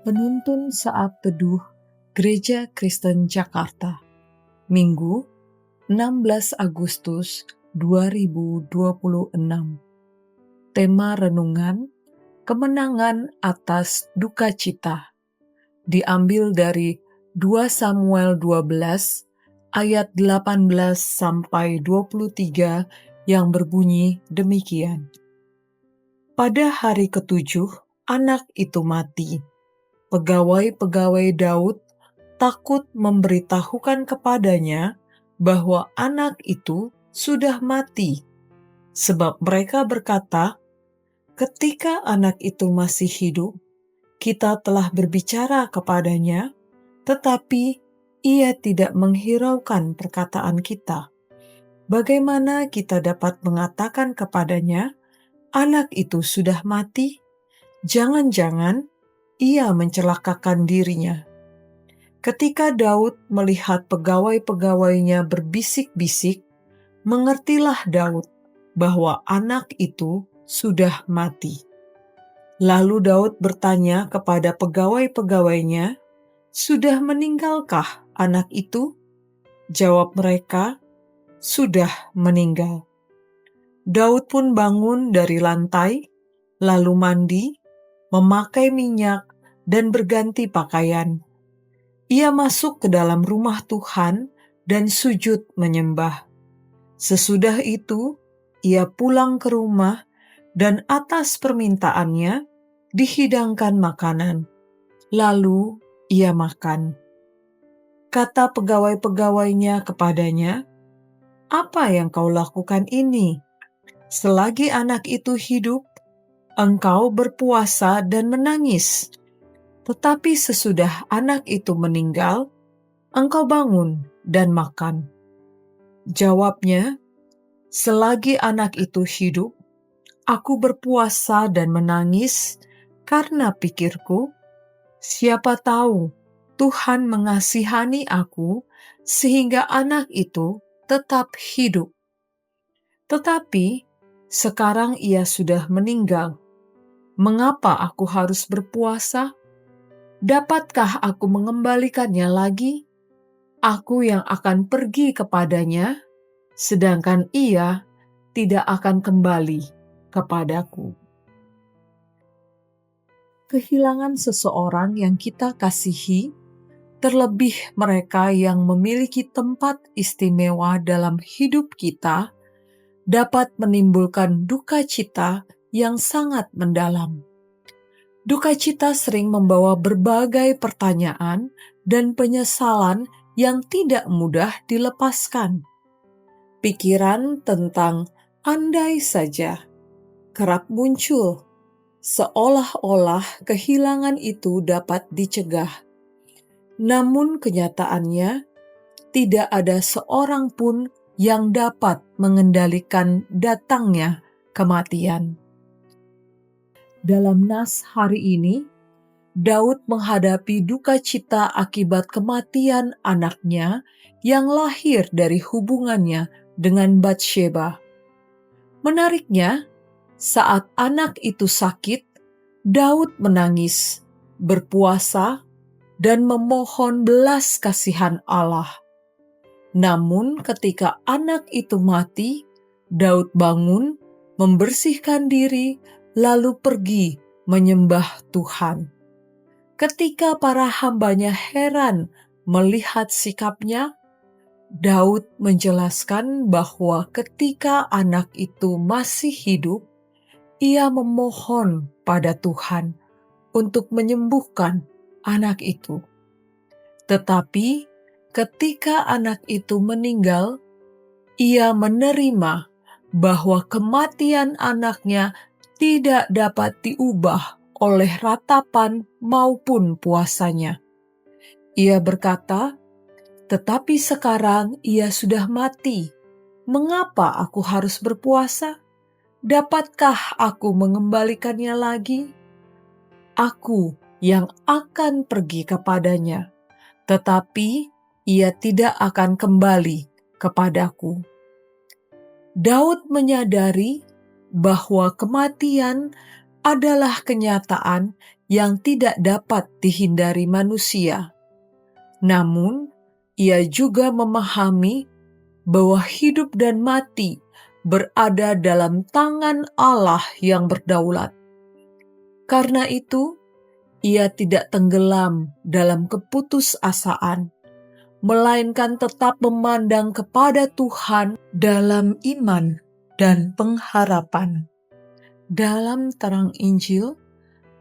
Penuntun Saat Teduh Gereja Kristen Jakarta, Minggu 16 Agustus 2026. Tema renungan, kemenangan atas duka cita, diambil dari 2 Samuel 12 ayat 18-23 yang berbunyi demikian. Pada hari ketujuh, anak itu mati. Pegawai-pegawai Daud takut memberitahukan kepadanya bahwa anak itu sudah mati, sebab mereka berkata, "Ketika anak itu masih hidup, kita telah berbicara kepadanya, tetapi ia tidak menghiraukan perkataan kita. Bagaimana kita dapat mengatakan kepadanya, 'Anak itu sudah mati'? Jangan-jangan ia mencelakakan dirinya." Ketika Daud melihat pegawai-pegawainya berbisik-bisik, mengertilah Daud bahwa anak itu sudah mati. Lalu Daud bertanya kepada pegawai-pegawainya, "Sudah meninggalkah anak itu?" Jawab mereka, "Sudah meninggal." Daud pun bangun dari lantai, lalu mandi, memakai minyak, dan berganti pakaian. Ia masuk ke dalam rumah Tuhan dan sujud menyembah. Sesudah itu, ia pulang ke rumah dan atas permintaannya dihidangkan makanan. Lalu ia makan. Kata pegawai-pegawainya kepadanya, "Apa yang kau lakukan ini? Selagi anak itu hidup, engkau berpuasa dan menangis. Tetapi sesudah anak itu meninggal, engkau bangun dan makan." Jawabnya, "Selagi anak itu hidup, aku berpuasa dan menangis karena pikirku, siapa tahu Tuhan mengasihani aku sehingga anak itu tetap hidup. Tetapi sekarang ia sudah meninggal. Mengapa aku harus berpuasa? Dapatkah aku mengembalikannya lagi? Aku yang akan pergi kepadanya, sedangkan ia tidak akan kembali kepadaku." Kehilangan seseorang yang kita kasihi, terlebih mereka yang memiliki tempat istimewa dalam hidup kita, dapat menimbulkan duka cita yang sangat mendalam. Duka cita sering membawa berbagai pertanyaan dan penyesalan yang tidak mudah dilepaskan. Pikiran tentang andai saja kerap muncul, seolah-olah kehilangan itu dapat dicegah. Namun kenyataannya, tidak ada seorang pun yang dapat mengendalikan datangnya kematian. Dalam nas hari ini, Daud menghadapi duka cita akibat kematian anaknya yang lahir dari hubungannya dengan Batsheba. Menariknya, saat anak itu sakit, Daud menangis, berpuasa, dan memohon belas kasihan Allah. Namun ketika anak itu mati, Daud bangun, membersihkan diri, lalu pergi menyembah Tuhan. Ketika para hambanya heran melihat sikapnya, Daud menjelaskan bahwa ketika anak itu masih hidup, ia memohon pada Tuhan untuk menyembuhkan anak itu. Tetapi ketika anak itu meninggal, ia menerima bahwa kematian anaknya tidak dapat diubah oleh ratapan maupun puasanya. Ia berkata, "Tetapi sekarang ia sudah mati. Mengapa aku harus berpuasa? Dapatkah aku mengembalikannya lagi? Aku yang akan pergi kepadanya, tetapi ia tidak akan kembali kepadaku." Daud menyadari bahwa kematian adalah kenyataan yang tidak dapat dihindari manusia. Namun, ia juga memahami bahwa hidup dan mati berada dalam tangan Allah yang berdaulat. Karena itu, ia tidak tenggelam dalam keputusasaan, melainkan tetap memandang kepada Tuhan dalam iman dan pengharapan. Dalam terang Injil,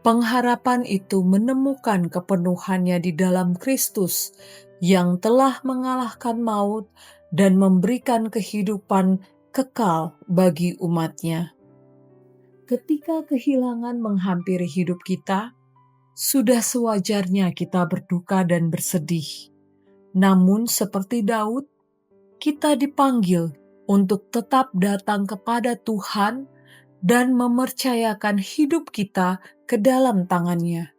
pengharapan itu menemukan kepenuhannya di dalam Kristus yang telah mengalahkan maut dan memberikan kehidupan kekal bagi umatnya. Ketika kehilangan menghampiri hidup kita, sudah sewajarnya kita berduka dan bersedih. Namun seperti Daud, kita dipanggil untuk tetap datang kepada Tuhan dan mempercayakan hidup kita ke dalam tangan-Nya.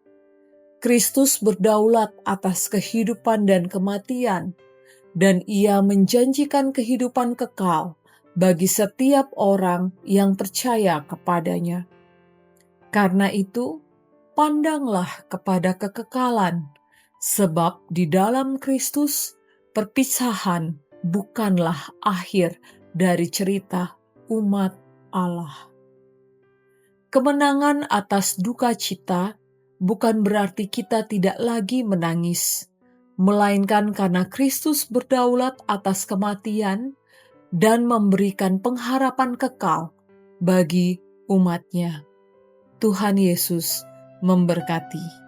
Kristus berdaulat atas kehidupan dan kematian, dan Ia menjanjikan kehidupan kekal bagi setiap orang yang percaya kepadanya. Karena itu, pandanglah kepada kekekalan, sebab di dalam Kristus perpisahan bukanlah akhir dari cerita umat Allah. Kemenangan atas duka cita bukan berarti kita tidak lagi menangis, melainkan karena Kristus berdaulat atas kematian dan memberikan pengharapan kekal bagi umat-Nya. Tuhan Yesus memberkati.